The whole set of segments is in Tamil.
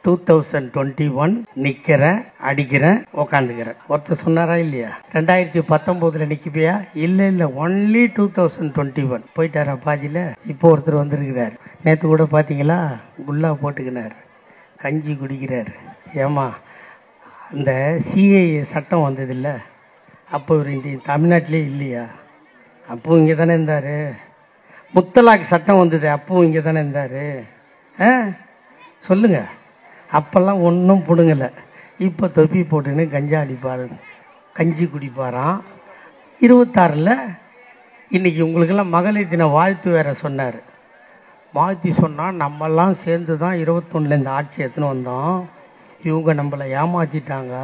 2021 நிக்கிறேன், அடிக்கிறேன், உக்காந்துக்கிறேன். ஒருத்தர் சொன்னாரா இல்லையா? 2019 நிக்கிப்பியா? இல்ல ஒன்லி 2021. போயிட்டாரா பாதியில? இப்போ ஒருத்தர் வந்திருக்கிறார். நேத்து கூட பாத்தீங்களா? குல்லா போட்டுக்கினார், கஞ்சி குடிக்கிறார். ஏமா அந்த சிஏஏ சட்டம் வந்தது இல்லை, அப்போ இவர் தமிழ்நாட்டிலே இல்லையா? அப்போ இங்கே தானே இருந்தார். முத்தலாக் சட்டம் வந்தது, அப்பவும் இங்கே தானே இருந்தார். சொல்லுங்க. அப்பெல்லாம் ஒன்றும் பிடுங்கலை. இப்போ தொப்பி போட்டுன்னு கஞ்சா அடிப்பார், கஞ்சி குடிப்பாராம். 26 இன்னைக்கு உங்களுக்கெல்லாம் மகளிர் தின வாழ்த்து வேற சொன்னார். வாழ்த்து சொன்னால் நம்மெல்லாம் சேர்ந்து தான் 21 இந்த ஆட்சி எடுத்துன்னு வந்தோம். இவங்க நம்மளை ஏமாற்றிட்டாங்க.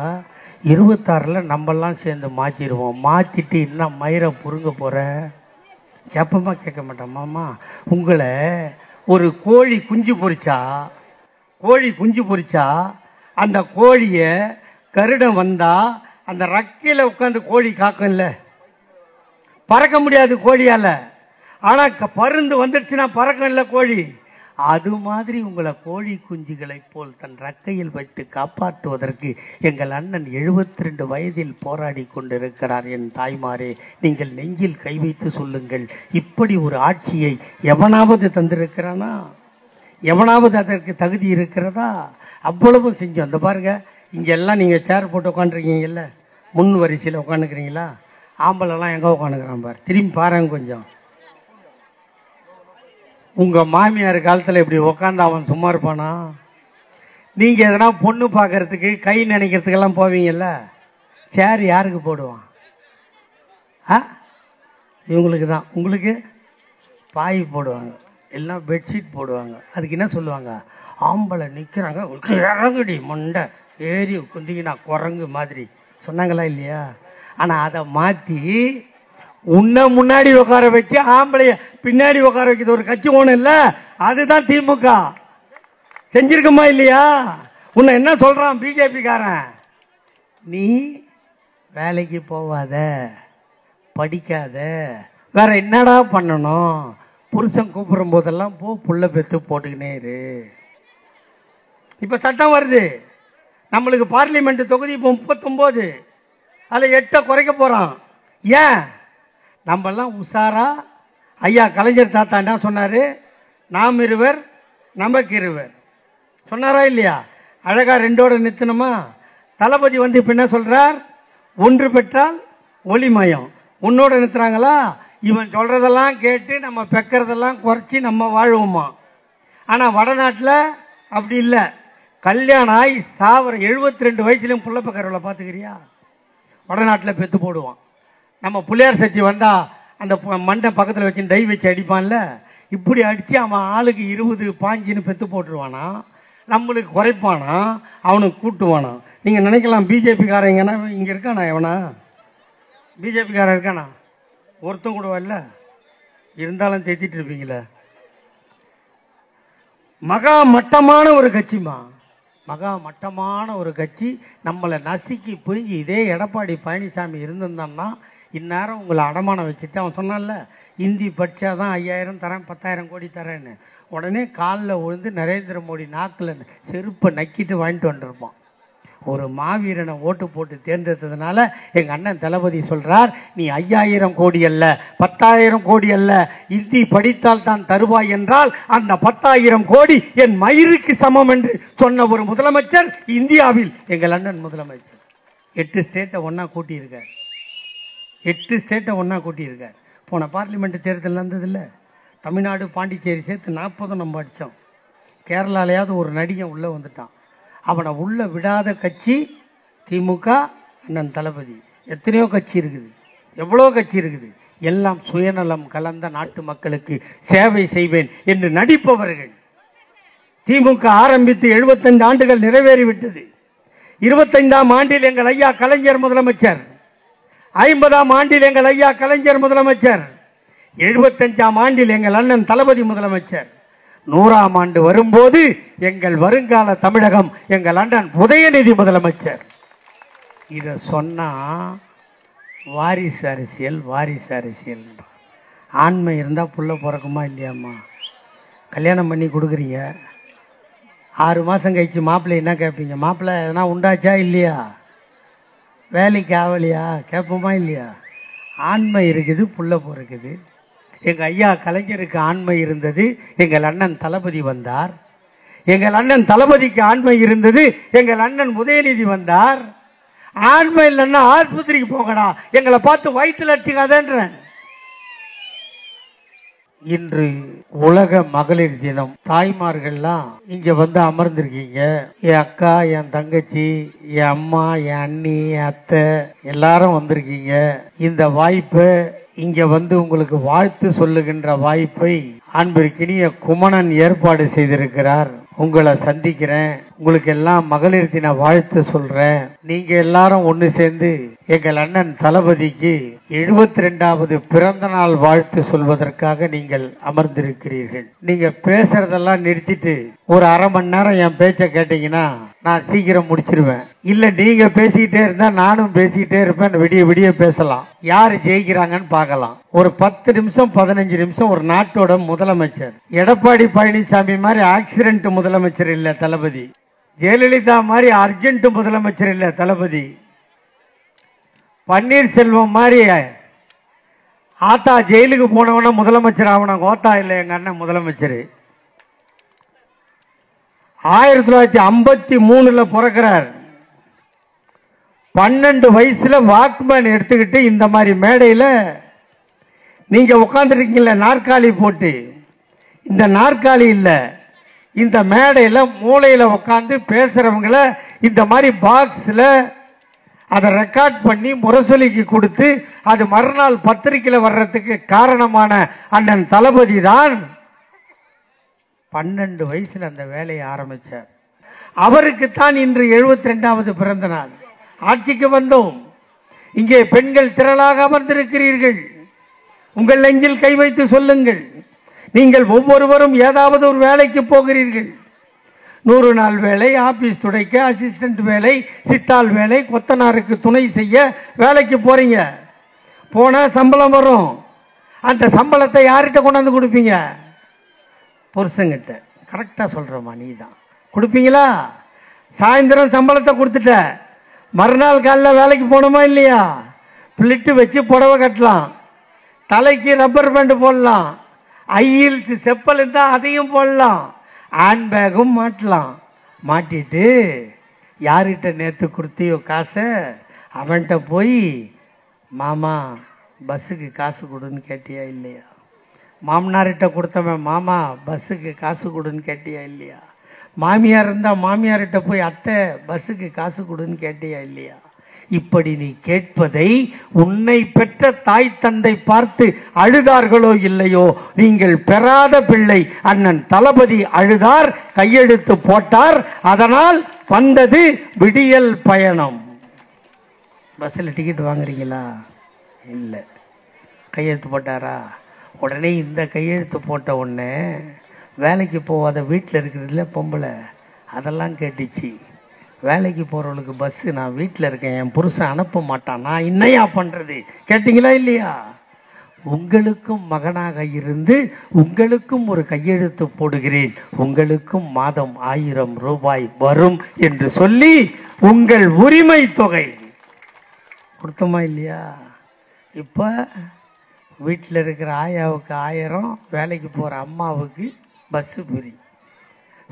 26 நம்மெல்லாம் சேர்ந்து மாற்றிடுவோம். மாற்றிட்டு இன்னும் மயிரை புருங்க போகிற எப்பமா கேட்க மாட்டேன். மாமா, உங்களை ஒரு கோழி குஞ்சு பொரிச்சா அந்த கோழியை கருடம் வந்தா அந்த ரக்கையில் உட்காந்து கோழி காக்கும்ல, பறக்க முடியாது கோழியால. ஆனா பருந்து வந்துடுச்சுன்னா பறக்கும் இல்லை கோழி. அது மாதிரி உங்களை கோழி குஞ்சுகளை போல் தன் ரக்கையில் வைத்து காப்பாற்றுவதற்கு எங்கள் அண்ணன் 72 வயதில் போராடி கொண்டிருக்கிறார். என் தாய்மாரே, நீங்கள் நெஞ்சில் கை வைத்து சொல்லுங்கள், இப்படி ஒரு ஆட்சியை எவனாவது தந்திருக்கிறானா? எவனாவது அதற்கு தகுதி இருக்கிறதா? அவ்வளவு செஞ்சோம். அந்த பாருங்க, இங்கெல்லாம் நீங்க சேர் போட்டு உட்காந்துருக்கீங்கல்ல, முன் வரிசையில் உட்காந்துக்கிறீங்களா? ஆம்பளெல்லாம் எங்க உட்காந்துக்கிறான் பாரு, திரும்பி பாருங்க கொஞ்சம். உங்க மாமியார் காலத்துல இப்படி உக்காந்து அவன் சும்மா இருப்பானா? நீங்க எதனா பொண்ணு பார்க்கறதுக்கு கை நினைக்கிறதுக்கெல்லாம் போவீங்கல்ல, சேர் யாருக்கு போடுவான்? இவங்களுக்கு தான். உங்களுக்கு பாய் போடுவாங்க, எல்லாம் பெட்ஷீட் போடுவாங்க. அதுக்கு என்ன சொல்லுவாங்க? ஆம்பளை நிக்கிறாங்க, இறங்குடி மண்டை ஏறி குந்திங்கன்னா குரங்கு மாதிரி சொன்னாங்களா இல்லையா? ஆனா அதை மாத்தி உன்னை முன்னாடி உட்கார வச்சு ஆம்பளைய பின்னாடி உட்கார வைக்கிறது ஒரு கட்சி ஒண்ணு இல்ல. அதுதான் திமுக செஞ்சிருக்கமா இல்லையா? உன்னை என்ன சொல்றான் பிஜேபி காரன்? நீ வேலைக்கு போவாத, படிக்காத, வேற என்னடா பண்ணணும்? புருஷன் கூப்பிடும் போதெல்லாம் போ, புள்ள பெத்து போட்டுக்கினே இரு. இப்ப சட்டம் வருது நம்மளுக்கு. பார்லிமெண்ட் தொகுதி இப்ப 39, அதுல 8 குறைக்க போறான். ஏன்? நம்ம எல்லாம் உஷாரா. ஐயா கலைஞர் தாத்தா என்ன சொன்னாரு? நாம் இருவர் நமக்கு இருவர் சொன்னாரா இல்லையா? அழகா 2ஓட நிறுத்தணுமா? தளபதி வந்து இப்ப என்ன சொல்றார்? ஒன்று பெற்றால் ஒளிமயம். உன்னோட நிறுத்துறாங்களா? இவன் சொல்றதெல்லாம் கேட்டு நம்ம பெக்கிறதெல்லாம் குறைச்சி நம்ம வாழ்வோமா? ஆனா வடநாட்டில் அப்படி இல்லை. கல்யாணம் ஆகி சாவர 72 வயசுலயும் புள்ள பெக்கிறவளை பாத்துக்கிறியா? வடநாட்டில் பெத்து போடுவான். நம்ம புள்ளியார் சக்தி வந்தா அந்த மண்டை பக்கத்தில் வச்சு டை வச்சு அடிப்பான்ல, இப்படி அடிச்சு அவன் ஆளுக்கு 20 பாஞ்சின்னு பெத்து போட்டுருவானா? நம்மளுக்கு குறைப்பானா? அவனுக்கு கூட்டுவானா? நீங்க நினைக்கலாம் பிஜேபி காரங்கன்னா இங்க இருக்கானா? எவனா பிஜேபி காரன் இருக்கானா? ஒருத்தம் கூட இல்ல. இருந்தாலும் தேத்திட்டு இருப்பீங்களே. மகா மட்டமான ஒரு கட்சிமா, மகா மட்டமான ஒரு கட்சி. நம்மளை நசுக்கி புரிஞ்சு இதே எடப்பாடி பழனிசாமி இருந்திருந்தான்னா இந்நேரம் உங்களை அடமானம் வச்சுட்டு அவன் சொன்னான்ல, இந்தி படிச்சாதான் 5000 தரேன், 10,000 கோடி தரேன்னு. உடனே காலில் விழுந்து நரேந்திர மோடி நாக்கில் செருப்பை நக்கிட்டு வாங்கிட்டு வந்துருப்பான். ஒரு மாவீரனை ஓட்டு போட்டு தேர்ந்தெடுத்ததுனால எங்க அண்ணன் தளபதி சொல்றார், நீ 5000 கோடி அல்ல, 10,000 கோடி அல்ல, இந்தி படித்தால் தான் தருவாய் என்றால் அந்த 10,000 கோடி என் மயிருக்கு சமம் என்று சொன்ன ஒரு முதலமைச்சர் இந்தியாவில் எங்கள் அண்ணன் முதலமைச்சர். 8 ஸ்டேட்டை ஒன்னா கூட்டியிருக்கார். 8 ஸ்டேட்டை ஒன்னா கூட்டியிருக்கார். போன பார்லிமெண்ட் தேர்தல் நடந்தது இல்லை, தமிழ்நாடு பாண்டிச்சேரி சேர்த்து 40 நம்ம அடித்தோம். கேரளாலையாவது ஒரு நடிகன் உள்ள வந்துட்டான். அவனை உள்ள விடாத கட்சி திமுக, அண்ணன் தளபதி. எத்தனையோ கட்சி இருக்குது, எவ்வளோ கட்சி இருக்குது. எல்லாம் சுயநலம் கலந்த நாட்டு மக்களுக்கு சேவை செய்வேன் என்று நடிப்பவர்கள். திமுக ஆரம்பித்து 75 ஆண்டுகள் நிறைவேறிவிட்டது. 25ஆம் ஆண்டில் எங்கள் ஐயா கலைஞர் முதலமைச்சர், 50ஆம் ஆண்டில் எங்கள் ஐயா கலைஞர் முதலமைச்சர், 75ஆம் ஆண்டில் எங்கள் அண்ணன் தளபதி முதலமைச்சர், 100ஆம் ஆண்டு வரும்போது எங்கள் வருங்கால தமிழகம் எங்கள் அண்ணன் உதயநிதி முதலமைச்சர். இத சொன்னா வாரிசு அரசியல், வாரிசு அரசியல். ஆண்மை இருந்தா புள்ள பிறக்குமா இல்லையாம்மா? கல்யாணம் பண்ணி கொடுக்குறீங்க, 6 மாதம் கழிச்சு மாப்பிள்ளை என்ன கேட்பீங்க? மாப்பிள்ளை எதனா உண்டாச்சா இல்லையா? வேலைக்கு ஆகலையா? கேட்போமா இல்லையா? ஆண்மை இருக்குது, புள்ள பிறக்குது. எங்கள் ஐயா கலைஞருக்கு ஆண்மை இருந்தது, எங்கள் அண்ணன் தளபதி வந்தார். எங்கள் அண்ணன் தளபதிக்கு ஆண்மை இருந்தது, எங்கள் அண்ணன் உதயநிதி வந்தார். ஆண்மை இல்லைன்னா ஆஸ்பத்திரிக்கு போங்கடா, எங்களை பார்த்து வயிற்றுல அடிச்சுக்காதேன்றேன். இன்று உலக மகளிர் தினம். தாய்மார்கள்லாம் இங்க வந்து அமர்ந்திருக்கீங்க. என் அக்கா, என் தங்கச்சி, என் அம்மா, என் அண்ணி, என் அத்தை எல்லாரும் வந்திருக்கீங்க. இந்த வாய்ப்பை இங்க வந்து உங்களுக்கு வாழ்த்து சொல்லுகின்ற வாய்ப்பை அன்பிற்கினிய குமணன் ஏற்பாடு செய்திருக்கிறார். உங்களை சந்திக்கிறேன், உங்களுக்கு எல்லாம் மகளிர் தின வாழ்த்து சொல்றேன். நீங்க எல்லாரும் ஒண்ணு சேர்ந்து எங்கள் அண்ணன் தளபதிக்கு 72வது பிறந்த நாள் வாழ்த்து சொல்வதற்காக நீங்கள் அமர்ந்திருக்கிறீர்கள். நீங்க பேசுறதெல்லாம் நிறுத்திட்டு ஒரு அரை மணி நேரம் என் பேச்ச கேட்டீங்கன்னா நான் சீக்கிரம் முடிச்சிருவேன். இல்ல நீங்க பேசிக்கிட்டே இருந்தா நானும் பேசிக்கிட்டே இருப்பேன். விடிய விடிய பேசலாம். யாரு ஜெயிக்கிறாங்கன்னு பார்க்கலாம். ஒரு 10 நிமிஷம் 15 நிமிஷம் ஒரு நாட்டோட முதலமைச்சர் எடப்பாடி பழனிசாமி மாதிரி ஆக்சிடென்ட் முதலமைச்சர் இல்ல தளபதி. ஜெயலலிதா மாதிரி அர்ஜென்ட் முதலமைச்சர் இல்ல தளபதி. பன்னீர்செல்வம் மாதிரி ஆத்தா ஜெயிலுக்கு போனவன முதலமைச்சர் ஆகணும். கோத்தா இல்ல எங்க அண்ணன் முதலமைச்சர். 1953 பிறக்கிறார். 12 வயசுல வாக்மேன் எடுத்துக்கிட்டு இந்த மாதிரி மேடையில நீங்க உட்கார்ந்துருக்கீங்களா நாற்காலி போட்டு, இந்த நாற்காலி இல்ல, இந்த மேடையில மூளையில உட்கார்ந்து பேசுறவங்கள இந்த மாதிரி பாக்ஸ்ல அதை ரெக்கார்ட் பண்ணி முரசொலிக்கு கொடுத்து அது மறுநாள் பத்திரிகையில வர்றதுக்கு காரணமான அண்ணன் தளபதி தான் 12 வயசுல அந்த வேலையை ஆரம்பிச்சார். அவருக்குத்தான் இன்று 72வது பிறந்த நாள். ஆட்சிக்கு வந்தோம். இங்கே பெண்கள் திரளாக அமர்ந்திருக்கிறீர்கள். உங்கள் நெஞ்சில் கை வைத்து சொல்லுங்கள், நீங்கள் ஒவ்வொருவரும் ஏதாவது ஒரு வேலைக்கு போகிறீர்கள். 100 நாள் வேலை, ஆபீஸ் துடைக்க, அசிஸ்டன்ட் வேலை, சித்தாள் வேலை, கொத்தனாருக்கு துணை செய்ய வேலைக்கு போறீங்க. போனா சம்பளம் வரும். அந்த சம்பளத்தை யார்கிட்ட கொண்டாந்து கொடுப்பீங்க? புருஷங்கிட்ட. கரெக்டா சொல்றமா, நீ தான் கொடுப்பீங்களா? சாயந்தரம் சம்பளத்தை கொடுத்துட்ட, மறுநாள் காலையில் வேலைக்கு போகணுமா இல்லையா? பிளிட்டு வச்சு புடவை கட்டலாம், தலைக்கு ரப்பர் பேண்ட் போடலாம், ஐயில்ஸ் செப்பல் இருந்தா அதையும் போடலாம், ஹேண்ட் பேக்கும் மாட்டலாம். மாட்டிட்டு யார்கிட்ட நேற்று கொடுத்தியோ காசை அவன்கிட்ட போய் மாமா பஸ்ஸுக்கு காசு கொடுன்னு கேட்டியா இல்லையா? மாமனார்கிட்ட கொடுத்தவன் மாமா பஸ்ஸுக்கு காசு கொடுன்னு கேட்டியா இல்லையா? மாமியார் இருந்தா மாமியார்கிட்ட போய் அத்தை பஸ்ஸுக்கு காசு கொடுன்னு கேட்டியா இல்லையா? இப்படி நீ கேட்பதை உன்னை பெற்ற தாய் தந்தை பார்த்து அழுதார்களோ இல்லையோ, நீங்கள் பெறாத பிள்ளை அண்ணன் தளபதி அழுதார், கையெழுத்து போட்டார். அதனால் வந்தது விடியல் பயணம். பஸ்ஸில் டிக்கெட் வாங்குறீங்களா? இல்லை. கையெழுத்து போட்டாரா? உடனே இந்த கையெழுத்து போட்ட உடனே வேலைக்கு போகாத வீட்டில் இருக்கிறதுல பொம்பளை அதெல்லாம் கேட்டுச்சு. வேலைக்கு போறவளுக்கு பஸ், நான் வீட்டில் இருக்கேன், என் புருஷன் அனுப்ப மாட்டான், நான் என்னையா பண்றது? கேட்டீங்களா இல்லையா? உங்களுக்கும் மகனாக இருந்து உங்களுக்கும் ஒரு கையெழுத்து போடுகிறேன், உங்களுக்கும் மாதம் 1000 ரூபாய் வரும் என்று சொல்லி உங்கள் உரிமை தொகை கொடுத்தோமா இல்லையா? இப்ப வீட்டில் இருக்கிற ஆயாவுக்கு 1000, வேலைக்கு போற அம்மாவுக்கு பஸ் ஃப்ரீ.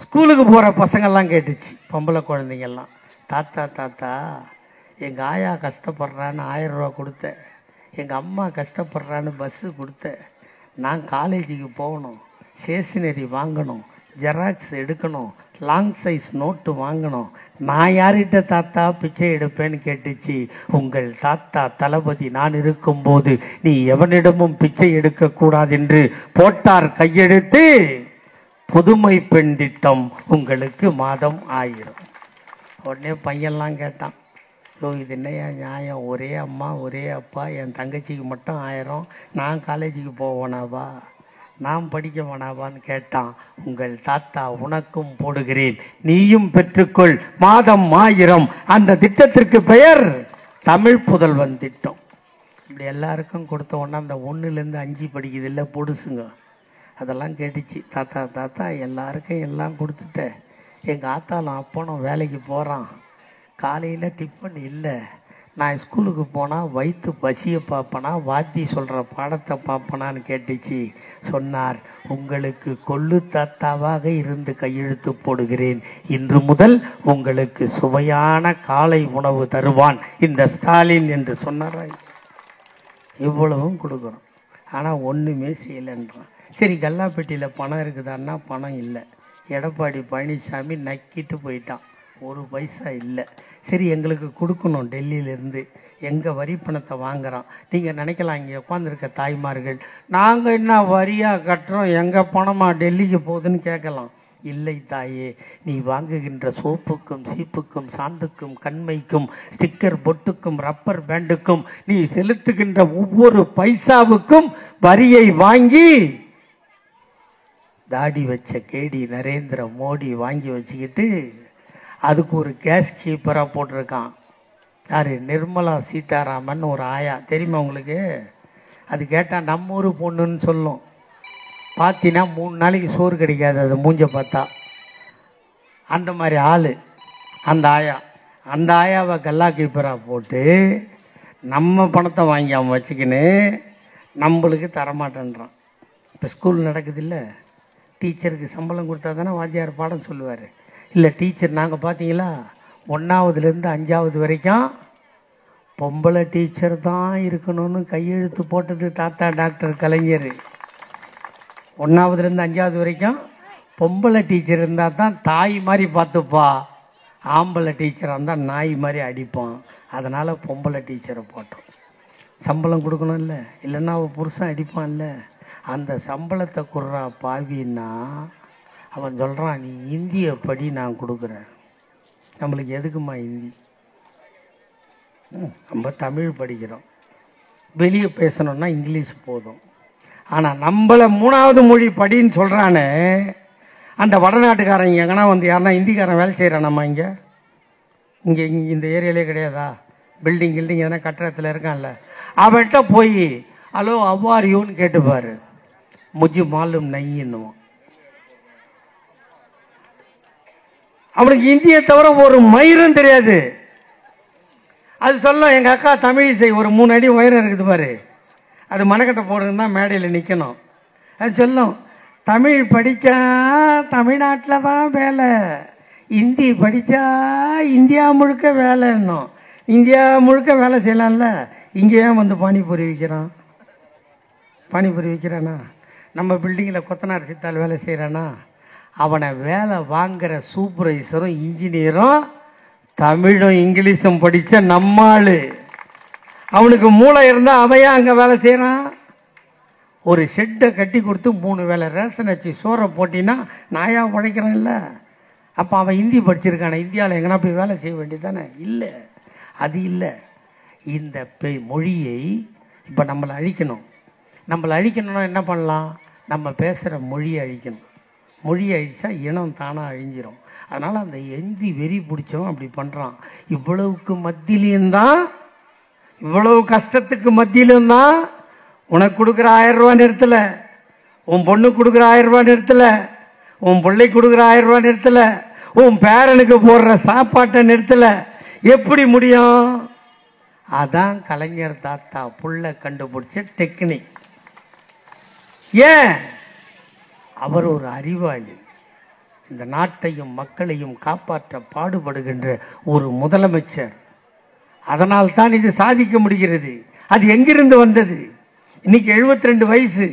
ஸ்கூலுக்கு போகிற பசங்கள்லாம் கேட்டுச்சு, பொம்பளை குழந்தைங்கள்லாம், தாத்தா தாத்தா எங்கள் ஆயா கஷ்டப்படுறான்னு 1000 ரூபா கொடுத்தேன், எங்கள் அம்மா கஷ்டப்படுறான்னு பஸ்ஸு கொடுத்தேன், நான் காலேஜுக்கு போகணும், ஸ்டேஷனரி வாங்கணும், ஜெராக்ஸ் எடுக்கணும், லாங் சைஸ் நோட்டு வாங்கணும், நான் யார்கிட்ட தாத்தா பிச்சை எடுப்பேன்னு கேட்டுச்சு. உங்கள் தாத்தா தளபதி நான் இருக்கும்போது நீ எவனிடமும் பிச்சை எடுக்கக்கூடாது என்று போட்டார் கையெழுத்து. புதுமை பெண் திட்டம், உங்களுக்கு மாதம் 1000. உடனே பையன்லாம் கேட்டான், ஸோ இது என்னையா நியாயம்? ஒரே அம்மா ஒரே அப்பா, என் தங்கச்சிக்கு மட்டும் 1000, நான் காலேஜுக்கு போவேனாவா, நான் படிக்க வேணாவான்னு கேட்டான். உங்கள் தாத்தா உனக்கும் போடுகிறேன், நீயும் பெற்றுக்கொள், மாதம் 1000. அந்த திட்டத்திற்கு பெயர் தமிழ் புதல்வன் திட்டம். இப்படி எல்லாருக்கும் கொடுத்த உடனே அந்த 1லேருந்து 5 படிக்குது இல்லை பொடுசுங்க, அதெல்லாம் கேட்டுச்சு. தாத்தா தாத்தா எல்லாருக்கும் எல்லாம் கொடுத்துட்ட, எங்கள் ஆத்தாலும் அப்பனும் வேலைக்கு போகிறான், காலையில் டிஃபன் இல்லை, நான் ஸ்கூலுக்கு போனால் வயிற்று பசியை பார்ப்பனா வாத்தி சொல்கிற பாடத்தை பார்ப்பனான்னு கேட்டுச்சு. சொன்னார், உங்களுக்கு கொள்ளு தாத்தாவாக இருந்து கையெழுத்து போடுகிறேன், இன்று முதல் உங்களுக்கு சுவையான காலை உணவு தருவான் இந்த ஸ்டாலின் என்று சொன்னார். இவ்வளவும் கொடுக்குறோம், ஆனால் ஒன்றுமே செய்யலைன்றான். சரி, கல்லாப்பெட்டியில் பணம் இருக்குதான்னா பணம் இல்லை. எடப்பாடி பழனிசாமி நக்கிட்டு போயிட்டான், ஒரு பைசா இல்லை. சரி, எங்களுக்கு கொடுக்கணும், டெல்லியிலேருந்து எங்கள் வரி பணத்தை வாங்குறான். நீங்கள் நினைக்கலாம், இங்கே உட்காந்துருக்க தாய்மார்கள், நாங்கள் என்ன வரியாக கட்டுறோம், எங்கள் பணமாக டெல்லிக்கு போகுதுன்னு கேட்கலாம். இல்லை தாயே, நீ வாங்குகின்ற சோப்புக்கும் சீப்புக்கும் சாந்துக்கும் கண்மைக்கும் ஸ்டிக்கர் பொட்டுக்கும் ரப்பர் பேண்டுக்கும் நீ செலுத்துகின்ற ஒவ்வொரு பைசாவுக்கும் வரியை வாங்கி தாடி வச்ச கேடி நரேந்திர மோடி வாங்கி வச்சுக்கிட்டு அதுக்கு ஒரு கேஷ் கீப்பராக போட்டிருக்கான். யார்? நிர்மலா சீதாராமன் ஒரு ஆயா, தெரியுமா உங்களுக்கு? அது கேட்டால் நம்ம ஊர் பொண்ணுன்னு சொல்லும். பார்த்தீங்கன்னா 3 நாளைக்கு சோறு கிடைக்காது அது மூஞ்ச பார்த்தா. அந்த மாதிரி ஆள் அந்த ஆயா. அந்த ஆயாவை கல்லா கீப்பராக போட்டு நம்ம பணத்தை வாங்கி அவன் வச்சுக்கின்னு நம்மளுக்கு தரமாட்டேன்றான். இப்போ ஸ்கூல் நடக்குது இல்லை, டீச்சருக்கு சம்பளம் கொடுத்தா தானே வாத்தியார் பாடம் சொல்லுவார். இல்லை, டீச்சர் நாங்கள் பார்த்தீங்களா 1ஆவதுலேருந்து 5ஆவது வரைக்கும் பொம்பளை டீச்சர் தான் இருக்கணும்னு கையெழுத்து போட்டது தாத்தா டாக்டர் கலைஞர். 1ஆவதுலேருந்து 5ஆவது வரைக்கும் பொம்பளை டீச்சர் இருந்தால் தான் தாய் மாதிரி பார்த்துப்பா, ஆம்பளை டீச்சராக இருந்தால் நாய் மாதிரி அடிப்பான். அதனால் பொம்பளை டீச்சரை போட்டோம். சம்பளம் கொடுக்கணும் இல்லை, இல்லைன்னா அவன் புருஷன் அடிப்பான் இல்லை. அந்த சம்பளத்தை குடுறா பாவின்னா அவன் சொல்கிறான், நீ இந்திய படி நான் கொடுக்குறேன். நம்மளுக்கு எதுக்குமா ஹிந்தி? நம்ம தமிழ் படிக்கிறோம், வெளியே பேசணுன்னா இங்கிலீஷ் போதும். ஆனால் நம்மளை 3ஆவது மொழி படின்னு சொல்கிறானே அந்த வடநாட்டுக்காரன் எங்கன்னா வந்து யாருன்னா ஹிந்திக்காரன் வேலை செய்கிறான். நம்ம இங்கே இந்த ஏரியாலே கிடையாதா? பில்டிங் எதனா கட்டடத்தில் இருக்கான்ல, அவன்கிட்ட போய் ஹலோ அவ்வாறு யூன்னு கேட்டுப்பாரு, முஜி மாலும் நையின்னுவான். அவனுக்கு இந்தியை தவிர ஒரு மயிரும் தெரியாது. அது சொல்ல, எங்கள் அக்கா தமிழிசை ஒரு 3 அடி உயரம் இருக்குது பாரு, அது மனக்கட்டை போடுறதுன்னா மேடையில் நிற்கணும். அது சொல்லும், தமிழ் படித்தா தமிழ்நாட்டில் தான் வேலை, இந்தி படித்தா இந்தியா முழுக்க வேலைன்னும். இந்தியா முழுக்க வேலை செய்யலாம்ல, இங்கே ஏன் வந்து பானிபூரி விற்கிறான்? பானிபூரி விற்கிறானா? நம்ம பில்டிங்கில் கொத்தனார் சித்தால் வேலை செய்கிறானா? அவனை வேலை வாங்குற சூப்பர்வைசரும் இன்ஜினியரும் தமிழும் இங்கிலீஷும் படித்த நம்மாள். அவனுக்கு மூளை இருந்தால் அவன் அங்கே வேலை செய்கிறான். ஒரு ஷெட்டை கட்டி கொடுத்து 3 வேளை ரேஷன் வச்சு சோறை போட்டின்னா நாயா உழைக்கிறான் இல்லை. அப்போ அவன் ஹிந்தி படிச்சிருக்கானே, இந்தியாவில் எங்கன்னா போய் வேலை செய்ய வேண்டியதானே? இல்லை, அது இல்லை. இந்த மொழியை இப்போ நம்மளை அழிக்கணும். நம்மளை அழிக்கணும்னா என்ன பண்ணலாம்? நம்ம பேசுகிற மொழியை அழிக்கணும். மொழியை அழிச்சா இனம் தானாக அழிஞ்சிரும். அதனால் அந்த ஹிந்தி வெறி பிடிச்சவன் அப்படி பண்ணுறான். இவ்வளவுக்கு மத்தியிலும் தான், இவ்வளவு கஷ்டத்துக்கு மத்தியிலும் தான் உனக்கு கொடுக்குற 1000 ரூபா நிறுத்தல, உன் பொண்ணுக்கு கொடுக்குற 1000 ரூபா நிறுத்தல, உன் பிள்ளைக்கு கொடுக்குற 1000 ரூபா நிறுத்தல, உன் பேரனுக்கு போடுற சாப்பாட்டை நிறுத்தல. எப்படி முடியும்? அதான் கலைஞர் தாத்தா புள்ள கண்டுபிடிச்ச டெக்னிக். ஏன்? அவர் ஒரு அறிவாளி, இந்த நாட்டையும் மக்களையும் காப்பாற்ற பாடுபடுகின்ற ஒரு முதலமைச்சர். அதனால் தான் இது சாதிக்க முடிகிறது. அது எங்கிருந்து வந்தது? இன்னைக்கு 72 வயசு.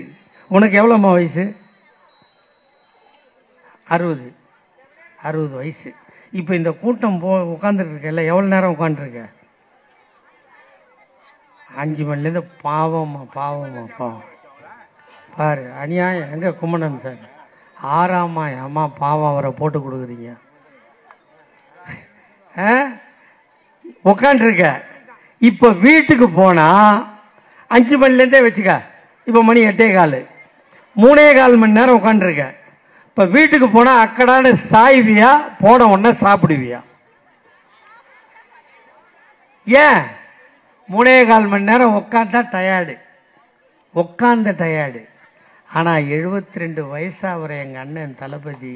உனக்கு எவ்வளோம்மா வயசு? 60 வயசு. இப்போ இந்த கூட்டம் உட்காந்துருக்கல, எவ்வளோ நேரம் உட்காந்துருக்க? 5 மணிலேருந்து. பாவம்மா பாவம் பாரு, அநியாயம். எங்கே கும்மணன் சார்? 6ஆம்மா அம்மா பாவம், அவரை போட்டு கொடுக்குறீங்க. உட்காந்துருக்க. இப்போ வீட்டுக்கு போனால் 5 மணிலேருந்தே வச்சுக்க, இப்போ மணி 8:15, 3.25 மணி நேரம் உட்காந்துருக்க. இப்போ வீட்டுக்கு போனால் அக்கடான சாய்வியா, போன உடனே சாப்பிடுவியா? ஏன்? 3.25 மணி நேரம் உட்காந்தா டயர்டு, உட்காந்த டயர்டு. ஆனால் 72 வயசாகிற எங்கள் அண்ணன் தளபதி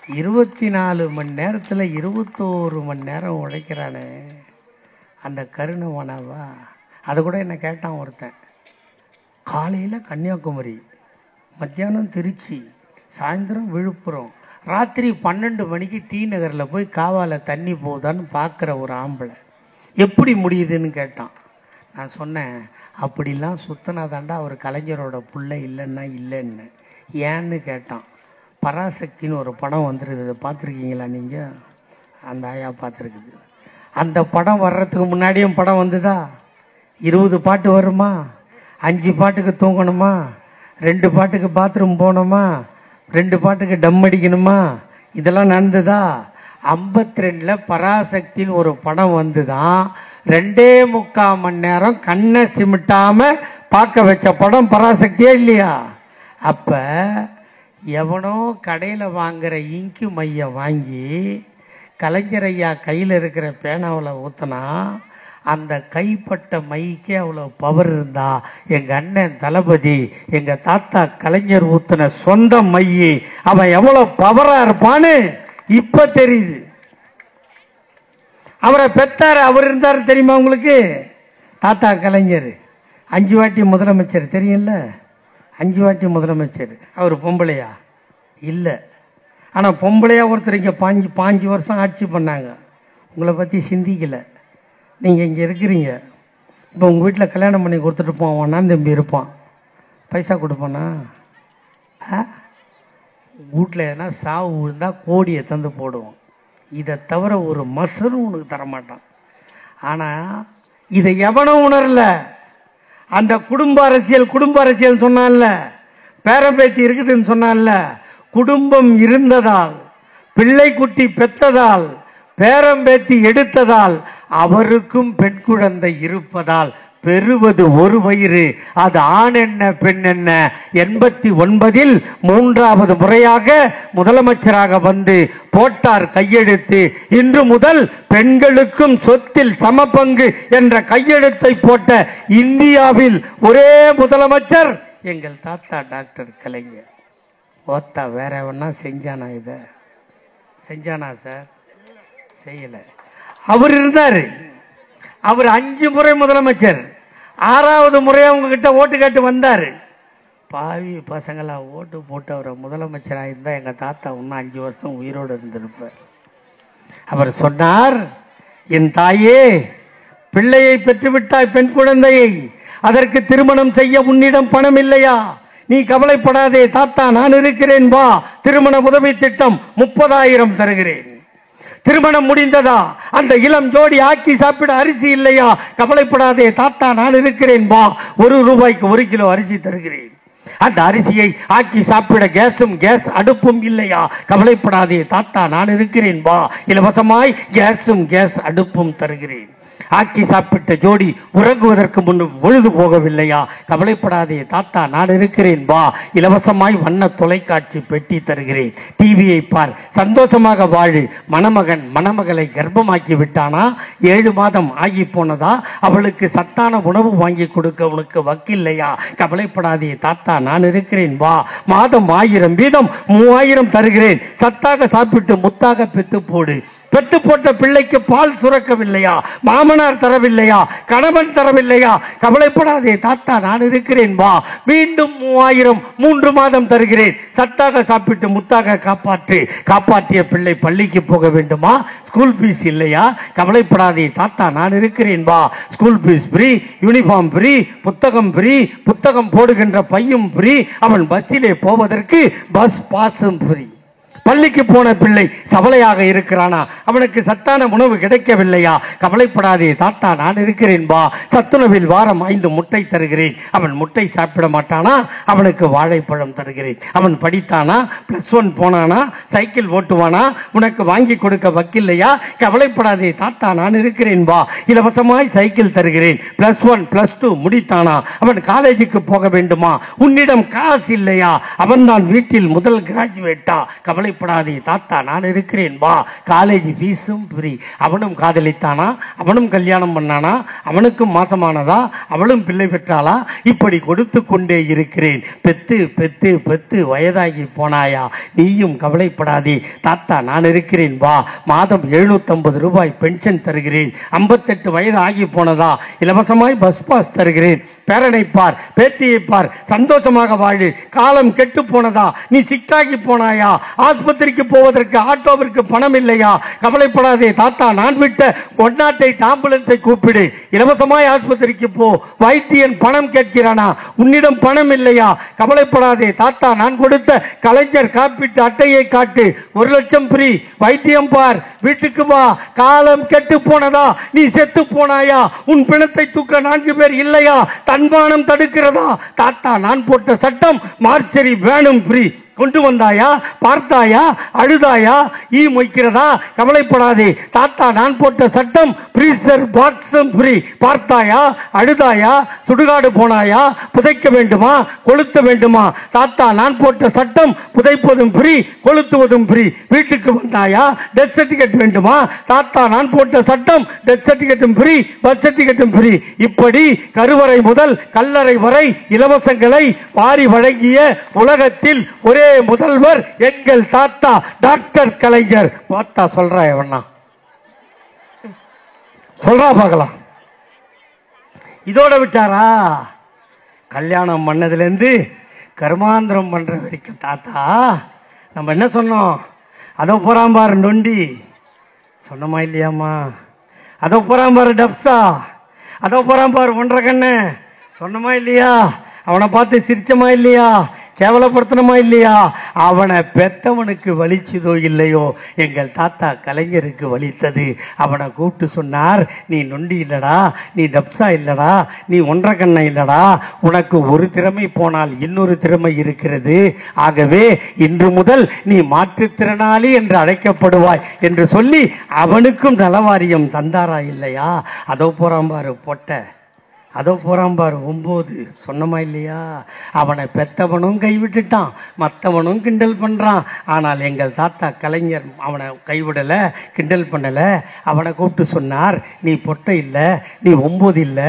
24 மணி நேரத்தில் 21 மணி நேரம் உழைக்கிறானே அந்த கருணை உணவா? அதை கூட என்ன கேட்டான் ஒருத்தன். காலையில் கன்னியாகுமரி, மத்தியானம் திருச்சி, சாயந்தரம் விழுப்புரம், ராத்திரி 12 மணிக்கு டி நகரில் போய் காவால தண்ணி போகுதான்னு பார்க்குற ஒரு ஆம்பளை எப்படி முடியுதுன்னு கேட்டான். நான் சொன்னேன், அப்படிலாம் சுத்தனா தாண்டா அவர் கலைஞரோட பிள்ளை இல்லைன்னா இல்லைன்னு. ஏன்னு கேட்டான். பராசக்தின்னு ஒரு படம் வந்துருக்குது, பார்த்துருக்கீங்களா நீங்கள்? அந்த ஆயா பார்த்துருக்குது. அந்த படம் வர்றதுக்கு முன்னாடியும் படம் வந்துதா? 20 பாட்டு வருமா? 5 பாட்டுக்கு தூங்கணுமா? 2 பாட்டுக்கு பாத்ரூம் போகணுமா? 2 பாட்டுக்கு டம் அடிக்கணுமா? இதெல்லாம் நடந்துதா? 52ல் பராசக்தின்னு ஒரு படம் வந்துதான். 2.25 மணி நேரம் கண்ணை சிமிட்டாம பார்க்க வச்ச படம் பராசக்தியே இல்லையா? அப்ப எவனோ கடையில் வாங்குற இங்கு மைய வாங்கி கலைஞர் ஐயா கையில் இருக்கிற பேனாவில் ஊற்றினா அந்த கைப்பட்ட மைக்கே அவ்வளோ பவர் இருந்தா, எங்கள் அண்ணன் தளபதி எங்கள் தாத்தா கலைஞர் ஊற்றின சொந்த மையை அவன் எவ்வளோ பவராக இருப்பான்னு இப்போ தெரியுது. அவரை பெற்றார், அவர் இருந்தார் தெரியுமா உங்களுக்கு? தாத்தா கலைஞர் 5 வாட்டி முதலமைச்சர் தெரியும்ல? 5 வாட்டி முதலமைச்சர். அவர் பொம்பளையா? இல்லை. ஆனால் பொம்பளையா ஒருத்தர் இங்கே 5 வருஷம் ஆட்சி பண்ணாங்க. உங்களை பற்றி சிந்திக்கலை. நீங்கள் இங்கே இருக்கிறீங்க. இப்போ உங்கள் வீட்டில் கல்யாணம் பண்ணி கொடுத்துட்டு போவான், நான் தம்பி இருப்பான், பைசா கொடுப்பானா? வீட்டில் எதனா சாவு விழுந்தால் கோடியை தந்து போடுவோம். இதை தவிர ஒரு மசரும் உனக்கு தரமாட்டான். ஆனால் இதை எவனும் உணரல. அந்த குடும்ப அரசியல் சொன்னான்ல, பேரம்பேத்தி இருக்குதுன்னு சொன்னான்ல, குடும்பம் இருந்ததால், பிள்ளை குட்டி பெற்றதால், பேரம்பேத்தி எடுத்ததால், அவருக்கும் பெண் குழந்தை இருப்பதால் பெறுவது ஒரு வயிறு. அது ஆண் என்ன பெண் என்ன? 89ல் 3வது முறையாக முதலமைச்சராக வந்து போட்டார் கையெழுத்து. இன்று முதல் பெண்களுக்கும் சொத்தில் சமபங்கு என்ற கையெழுத்தை போட்ட இந்தியாவில் ஒரே முதலமைச்சர் எங்கள் தாத்தா டாக்டர் கலைஞர். ஓத்தா வேற எவனா செஞ்சானா? இதை செஞ்சானா சார்? செய்யல. அவர் இருந்தாரு. அவர் 5 முறை முதலமைச்சர். 6வது முறை அவங்க கிட்ட ஓட்டு கேட்டு வந்தாரு. பாவி பசங்களா ஓட்டு போட்டு அவரை முதலமைச்சராக இருந்தா எங்க தாத்தா இன்னும் 5 வருஷம் உயிரோடு இருந்திருப்பார். அவர் சொன்னார், என் தாயே, பிள்ளையை பெற்றுவிட்டாய், பெண் குழந்தையை, அதற்கு திருமணம் செய்ய உன்னிடம் பணம் இல்லையா? நீ கவலைப்படாதே தாத்தா, நான் இருக்கிறேன், வா, திருமண உதவி திட்டம் 30,000 தருகிறேன். திருமணம் முடிந்ததா? அந்த இளம் ஜோடி ஆக்கி சாப்பிட அரிசி இல்லையா? கவலைப்படாதே தாத்தா, நான் இருக்கிறேன், வா, 1 ரூபாய்க்கு 1 கிலோ அரிசி தருகிறேன். அந்த அரிசியை ஆக்கி சாப்பிட கேஸ் அடுப்பும் இல்லையா? கவலைப்படாதே தாத்தா, நான் இருக்கிறேன், வா, இலவசமாய் கேஸ் அடுப்பும் தருகிறேன். ஆக்கி சாப்பிட்ட ஜோடி உறங்குவதற்கு முன் பொழுது போகவில்லையா? கவலைப்படாதே தாத்தா, நான் இருக்கிறேன், வா, இலவசமாய் வண்ண தொலைக்காட்சி பெட்டி தருகிறேன். டிவியை பார், சந்தோஷமாக வாழு. மணமகளை கர்ப்பமாக்கி விட்டானா? 7 மாதம் ஆகி போனதா? அவளுக்கு சத்தான உணவு வாங்கி கொடுக்க உனக்கு வக்கில்லையா? கவலைப்படாதே தாத்தா, நான் இருக்கிறேன், வா, மாதம் 1000 வீதம் 3000 தருகிறேன். சத்தாக சாப்பிட்டு முத்தாக பெத்து போடு. பெத்து போட்ட பிள்ளைக்கு பால் சுரக்கவில்லையா? மாமனார் தரவில்லையா? கணவன் தரவில்லையா? கவலைப்படாதே தாத்தா, நான் இருக்கிறேன், வா, மீண்டும் 3000 3 மாதம் தருகிறேன். சத்தாக சாப்பிட்டு முத்தாக காப்பாற்றிய பிள்ளை பள்ளிக்கு போக வேண்டுமா? ஸ்கூல் பீஸ் இல்லையா? கவலைப்படாதே தாத்தா, நான் இருக்கிறேன், வா, school fees free, uniform free, புத்தகம் ஃப்ரீ, புத்தகம் போடுகின்ற பையும் ஃப்ரீ, அவன் பஸ்ஸிலே போவதற்கு பஸ் பாஸும் ஃப்ரீ. பள்ளிக்கு போன பிள்ளை சவலையாக இருக்கிறானா? அவனுக்கு சத்தான உணவு கிடைக்கவில்லையா? கவலைப்படாதே தாத்தா, நான் இருக்கிறேன், வா, சத்துணவில் வாரம் 5 முட்டை தருகிறேன். அவன் முட்டை சாப்பிட மாட்டானா? அவனுக்கு வாழைப்பழம் தருகிறேன். அவன் படித்தானா? +1 போனானா? சைக்கிள் ஓட்டுவானா? உனக்கு வாங்கி கொடுக்க வக்கில்லையா? கவலைப்படாதே தாத்தா, நான் இருக்கிறேன், வா, இலவசமாய் சைக்கிள் தருகிறேன். +1 +2 முடித்தானா? அவன் காலேஜுக்கு போக வேண்டுமா? உன்னிடம் காசு இல்லையா? அவன் தான் வீட்டில் முதல் கிராஜுவேட்டா? கவலை கவலைப்படாதே தாத்தா நான் இருக்கிறேன் வா, காலேஜ் ஃபீஸும் ஃப்ரீ. அவனும் காதலித்தானா, அவனும் கல்யாணம் பண்ணானா, அவனுக்கும் மாசமானதா, அவளும் பிள்ளை பெற்றாளா, இப்படி கொடுத்து கொண்டே இருக்கிறேன். பெத்து பெத்து பெத்து வயதாகி போனாயா, நீயும் கவலைப்படாதே தாத்தா நான் இருக்கிறேன் வா, மாதம் 750 ரூபாய் பென்ஷன் தருகிறேன். 58 வயது ஆகி போனதா, இலவசமாய் பஸ் பாஸ் தருகிறேன். பேரனை பார், பேத்தியை பார், சந்தோஷமாக வாழு. காலம் கெட்டு போனதா, நீ சிக்காகி போனாயா, ஆஸ்பத்திரிக்கு போவதற்கு ஆட்டோவிற்கு பணம் இல்லையா, கவலைப்படாதே தாத்தா நான் விட்ட ஒன்னாட்டை ஆம்புலன்ஸை கூப்பிடு, இலவசமாய் ஆஸ்பத்திரிக்கு போ. வைத்தியன் பணம் கேட்கிறானா, உன்னிடம் பணம் இல்லையா, கவலைப்படாதே தாத்தா நான் கொடுத்த கலைஞர் காப்பீட்டு அட்டையை காட்டு, 1 லட்சம் ஃப்ரீ. வைத்தியம் பார், வீட்டுக்கு வா. காலம் கெட்டு போனதா, நீ செத்து போனாயா, உன் பிணத்தை தூக்க 4 பேர் இல்லையா, தன்மானம் தடுக்கிறதா, தாத்தா நான் போட்ட சட்டம் மார்ச்சரி வேணும் ஃப்ரீ. கொண்டு வந்தாயா, பார்த்தாயா, அழுதாயா, ஈ மொய்க்கிறதா, கவலைப்படாதே தாத்தா நான் போட்ட சட்டம் ஃப்ரீசர் பாக்ஸும் ஃப்ரீ. பார்த்தாயா, அழுதாயா, சுடுகாடு போனாயா, புதைக்க வேண்டுமா, கொளுத்த வேண்டுமா, தாத்தா நான் போட்ட சட்டம் புதைப்பதும் ஃப்ரீ, கொளுத்துவதும் ஃப்ரீ. வீட்டுக்கு வந்தாயா, டெத் சர்டிபிகேட் வேண்டுமா, தாத்தா நான் போட்ட சட்டம் டெத் சர்டிபிகேட்டும் ஃப்ரீ, பர்த் சர்டிபிகேட்டும் ஃப்ரீ. இப்படி கருவறை முதல் கல்லறை வரை இலவசங்களை வாரி வழங்கிய உலகத்தில் ஒரே முதல்வர் எங்கள் தாத்தா டாக்டர் கலைஞர். பார்த்தா சொல்றா எவனா சொல்றா பார்க்கலாம். இதோட விட்டாரா, கல்யாணம் பண்ணதுல இருந்து கர்மாந்திரம் பண்ற வரைக்கும் தாத்தா நம்ம என்ன சொன்னோம், அதோ போறான் பாரு நொண்டி, சொன்னமா இல்லையாமா, அதோ போறான் பாரு டப்சா, அதோ போறான் பாரு 1.5 கண்ணு, சொன்னமா இல்லையா, அவனை பார்த்து சிரிச்சமா இல்லையா, கேவலப்படுத்தணுமா இல்லையா, அவனை பெத்தவனுக்கு வலிச்சதோ இல்லையோ, எங்கள் தாத்தா கலைஞருக்கு வலித்தது. அவனை கூப்பிட்டு சொன்னார், நீ நொண்டி இல்லடா, நீ டப்சா இல்லடா, நீ 1.5 கண்ணை இல்லடா, உனக்கு ஒரு திறமை போனால் இன்னொரு திறமை இருக்கிறது. ஆகவே இன்று முதல் நீ மாற்றுத்திறனாளி என்று அழைக்கப்படுவாய் என்று சொல்லி அவனுக்கும் நலவாரியம் தந்தாரா இல்லையா. அதோ போறான் பாரு பொட்ட, அதோ போறான் பாரு 9, சொன்னமா இல்லையா. அவனை பெத்தவனும் கைவிட்டுட்டான், மற்றவனும் கிண்டல் பண்றான். ஆனால் எங்கள் தாத்தா கலைஞர் அவனை கைவிடல, கிண்டல் பண்ணல. அவனை கூப்பிட்டு சொன்னார், நீ பொட்டை இல்ல, நீ 9 இல்ல,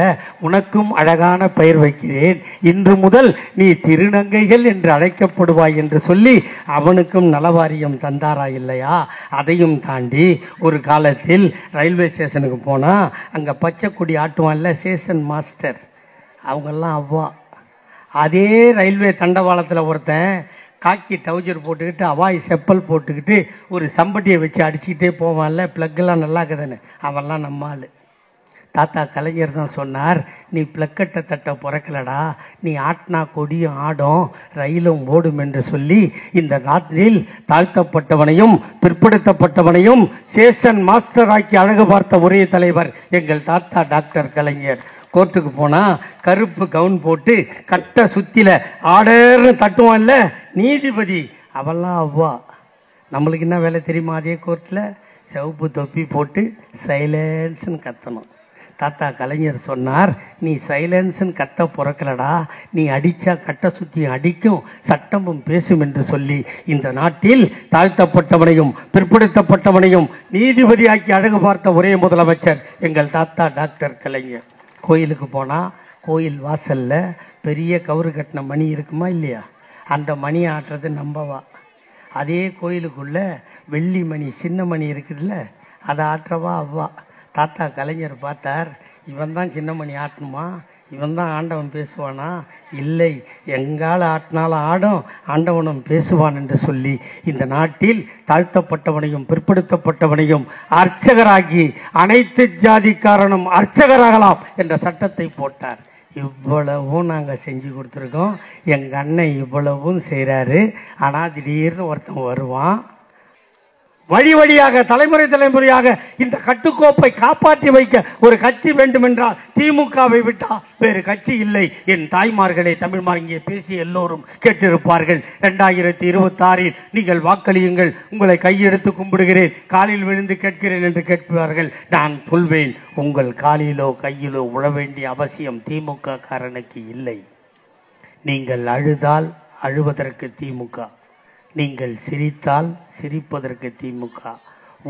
உனக்கும் அழகான பெயர் வைக்கிறேன், இன்று முதல் நீ திருநங்கைகள் என்று அழைக்கப்படுவாய் என்று சொல்லி அவனுக்கும் நலவாரியம் தந்தாரா இல்லையா. அதையும் தாண்டி ஒரு காலத்தில் ரயில்வே ஸ்டேஷனுக்கு போனா அங்க பச்சை கொடி ஆட்டுவான்ல ஸ்டேஷன் மாஸ்டர், அவங்கெல்லாம் அவ்வா. அதே ரயில்வே தண்டவாளத்தில் ஒருத்தன் காக்கி டவுஜர் போட்டுக்கிட்டு அவாய் செப்பல் போட்டுக்கிட்டு ஒரு சம்பட்டியை வச்சு அடிச்சுக்கிட்டே போவான்ல, பிளக்கெல்லாம் நல்லா இருக்குதுன்னு, அவன்லாம் நம்ம ஆளு. தாத்தா கலைஞர் தான் சொன்னார், நீ பிளக்கட்டை தட்ட பிறக்கலடா, நீ ஆட்டினா கொடியும் ஆடும் ரயிலும் ஓடும் என்று சொல்லி இந்த நாட்டில் தாழ்த்தப்பட்டவனையும் பிற்படுத்தப்பட்டவனையும் சேஷன் மாஸ்டர் ஆக்கி அழகு பார்த்த ஒரே தலைவர் எங்கள் தாத்தா டாக்டர் கலைஞர். கோர்ட்டுக்கு போனா கருப்பு கவுன் போட்டு கட்ட சுத்தில ஆடர்னு தட்டுவான்ல நீதிபதி, அவெல்லாம் அவ்வா. நம்மளுக்கு என்ன வேலை தெரியுமா, அதே கோர்ட்ல சிவப்பு தொப்பி போட்டு சைலன்ஸ்ன்னு கத்தணும். தாத்தா கலைஞர் சொன்னார், நீ சைலன்ஸ்ன்னு கத்த பிறக்கலடா, நீ அடிச்சா கட்ட சுத்தி அடிக்கும், சட்டமும் பேசும் என்று சொல்லி இந்த நாட்டில் தாழ்த்தப்பட்டவனையும் பிற்படுத்தப்பட்டவனையும் நீதிபதியாக்கி அழகு பார்த்த ஒரே முதலமைச்சர் எங்கள் தாத்தா டாக்டர் கலைஞர். கோயிலுக்கு போனா கோயில் வாசல்ல பெரிய கவுறு கட்டின மணி இருக்குமா இல்லையா, அந்த மணி ஆட்டுறது நம்பவா. அதே கோயிலுக்குள்ள வெள்ளி மணி சின்ன மணி இருக்குதுல்ல, அதை ஆற்றவா அவ்வா. தாத்தா கலைஞர் பார்த்தார், இவன் தான் சின்ன மணி ஆட்டணுமா, இவன் தான் ஆண்டவன் பேசுவானா, இல்லை எங்கால ஆட்டினாலும் ஆடும் ஆண்டவனும் பேசுவான் என்று சொல்லி இந்த நாட்டில் தாழ்த்தப்பட்டவனையும் பிற்படுத்தப்பட்டவனையும் அர்ச்சகராகி அனைத்து ஜாதிக்காரனும் அர்ச்சகராகலாம் என்ற சட்டத்தை போட்டார். இவ்வளவும் நாங்கள் செஞ்சு கொடுத்துருக்கோம், எங்கள் அண்ணன் இவ்வளவும் செய்கிறாரு. ஆனால் திடீர்னு ஒருத்தன் வருவான், வழி வழியாக தலைமுறை தலைமுறையாக இந்த கட்டுக்கோப்பை காப்பாற்றி வைக்க ஒரு கட்சி வேண்டுமென்றால் திமுகவை விட்டா வேறு கட்சி இல்லை. என் தாய்மார்களே, தமிழ்மார் இங்கே பேசி எல்லோரும் கேட்டிருப்பார்கள். 2026 நீங்கள் வாக்களியுங்கள், உங்களை கையெடுத்து கும்பிடுகிறேன், காலில் விழுந்து கேட்கிறேன் என்று கேட்பார்கள். நான் சொல்வேன், உங்கள் காலிலோ கையிலோ உழ வேண்டிய அவசியம் திமுக காரனுக்கு இல்லை. நீங்கள் அழுதால் அழுவதற்கு திமுக, நீங்கள் சிரித்தால் சிரிப்பதற்கு திமுக,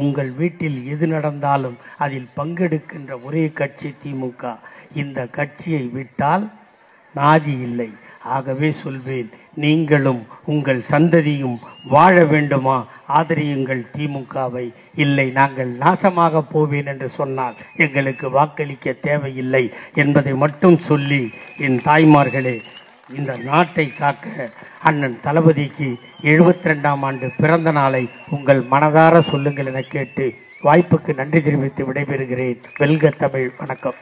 உங்கள் வீட்டில் எது நடந்தாலும் அதில் பங்கெடுக்கின்ற ஒரே கட்சி திமுக. இந்த கட்சியை விட்டால் நாதி இல்லை. ஆகவே சொல்வேன், நீங்களும் உங்கள் சந்ததியும் வாழ வேண்டுமா? ஆதரியுங்கள் திமுகவை. இல்லை, நாங்கள் நாசமாக போவேன் என்று சொன்னால் எங்களுக்கு வாக்களிக்க தேவையில்லை என்பதை மட்டும் சொல்லி, என் தாய்மார்களே, இந்த நாட்டை காக்க அண்ணன் தளபதிக்கு 72ஆம் ஆண்டு பிறந்த நாளை உங்கள் மனதார சொல்லுங்கள் என கேட்டு வாய்ப்புக்கு நன்றி தெரிவித்து விடைபெறுகிறேன். வெல்க தமிழ். வணக்கம்.